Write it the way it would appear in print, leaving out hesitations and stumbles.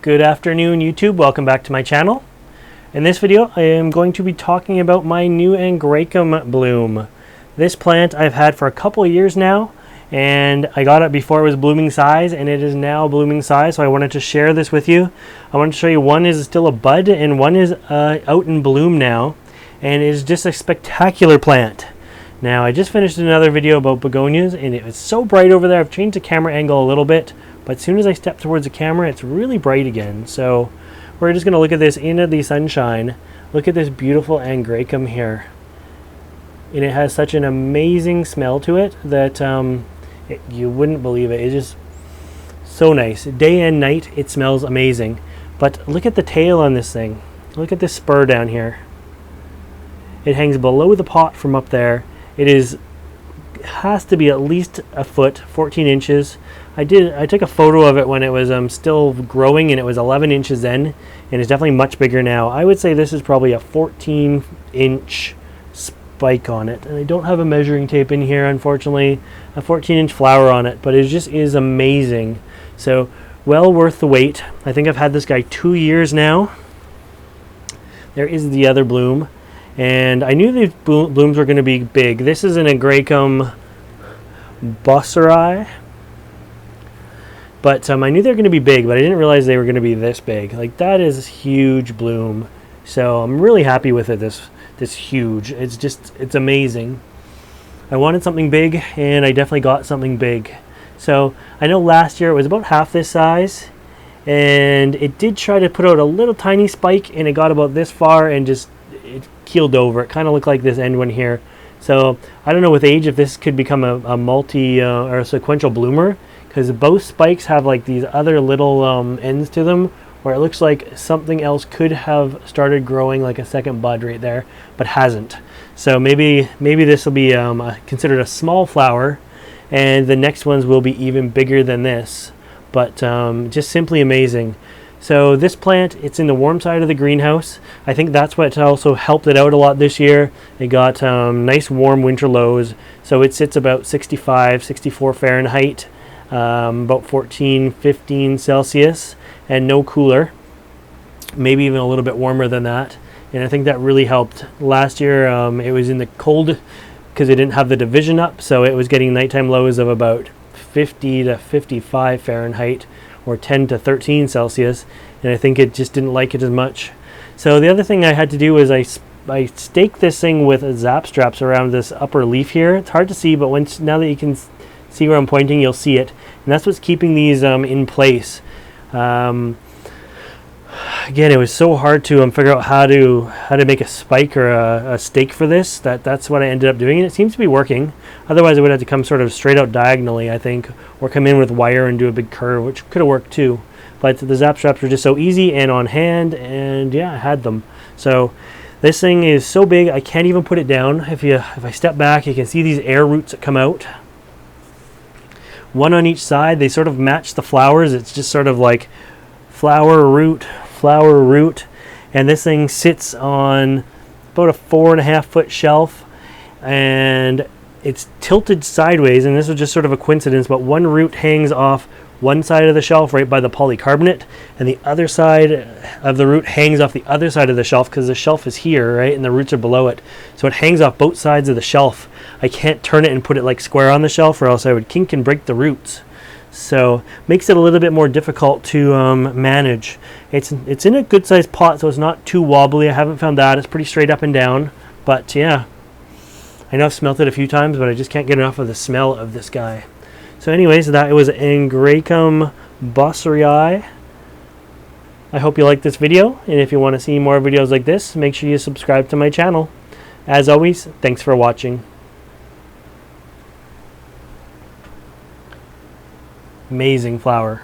Good afternoon, YouTube. Welcome back to my channel. In this video, I am going to be talking about my new Angraecum bloom. This plant I've had for a couple of years now, and I got it before it was blooming size, and it is now blooming size, so I wanted to share this with you. I wanted to show you one is still a bud, and one is out in bloom now, and it is just a spectacular plant. Now, I just finished another video about begonias, and it was so bright over there. I've changed the camera angle a little bit, but as soon as I step towards the camera, it's really bright again. So we're just going to look at this into the sunshine. Look at this beautiful Angraecum here. And it has such an amazing smell to it that you wouldn't believe it. It's just so nice. Day and night, it smells amazing. But look at the tail on this thing. Look at this spur down here. It hangs below the pot from up there. It has to be at least a foot, 14 inches. I took a photo of it when it was still growing, and it was 11 inches then, and it's definitely much bigger now. I would say this is probably a 14-inch spike on it, and I don't have a measuring tape in here, unfortunately. A 14-inch flower on it, but it just is amazing. So well worth the wait. I think I've had this guy 2 years now. There is the other bloom, and I knew these blooms were going to be big. This is an Angraecum Bosseri. But I knew they were going to be big, but I didn't realize they were going to be this big. Like, that is huge bloom. So I'm really happy with it, this huge. It's amazing. I wanted something big, and I definitely got something big. So I know last year it was about half this size, and it did try to put out a little tiny spike, and it got about this far and just it keeled over. It kind of looked like this end one here. So I don't know with age if this could become a multi or a sequential bloomer, because both spikes have like these other little ends to them where it looks like something else could have started growing, like a second bud right there, but hasn't. So maybe this will be considered a small flower, and the next ones will be even bigger than this. But just simply amazing. So this plant, it's in the warm side of the greenhouse. I think that's what also helped it out a lot this year. It got nice warm winter lows, so it sits about 65, 64 Fahrenheit. About 14, 15 Celsius, and no cooler, maybe even a little bit warmer than that, and I think that really helped. Last year it was in the cold because it didn't have the division up, so it was getting nighttime lows of about 50 to 55 Fahrenheit or 10 to 13 Celsius, and I think it just didn't like it as much. So the other thing I had to do is I staked this thing with zap straps around this upper leaf here. It's hard to see, but now that you can see where I'm pointing, you'll see it, and that's what's keeping these in place. Again, it was so hard to figure out how to make a spike or a stake for this. That's what I ended up doing, and it seems to be working. Otherwise, I would have to come sort of straight out diagonally, I think, or come in with wire and do a big curve, which could have worked too. But the zap straps were just so easy and on hand, and yeah, I had them. So this thing is so big I can't even put it down. If I step back, you can see these air roots that come out. One on each side. They sort of match the flowers. It's just sort of like flower root, and this thing sits on about a 4.5 foot shelf, and it's tilted sideways, and this was just sort of a coincidence, but one root hangs off one side of the shelf right by the polycarbonate, and the other side of the root hangs off the other side of the shelf, because the shelf is here, right, and the roots are below it, so it hangs off both sides of the shelf. I can't turn it and put it like square on the shelf, or else I would kink and break the roots. So makes it a little bit more difficult to manage. It's in a good sized pot, so it's not too wobbly. I haven't found that. It's pretty straight up and down, but yeah, I know I've smelt it a few times, but I just can't get enough of the smell of this guy. So anyways, that was Angraecum Bosseri. I hope you liked this video, and if you want to see more videos like this, make sure you subscribe to my channel. As always, thanks for watching. Amazing flower.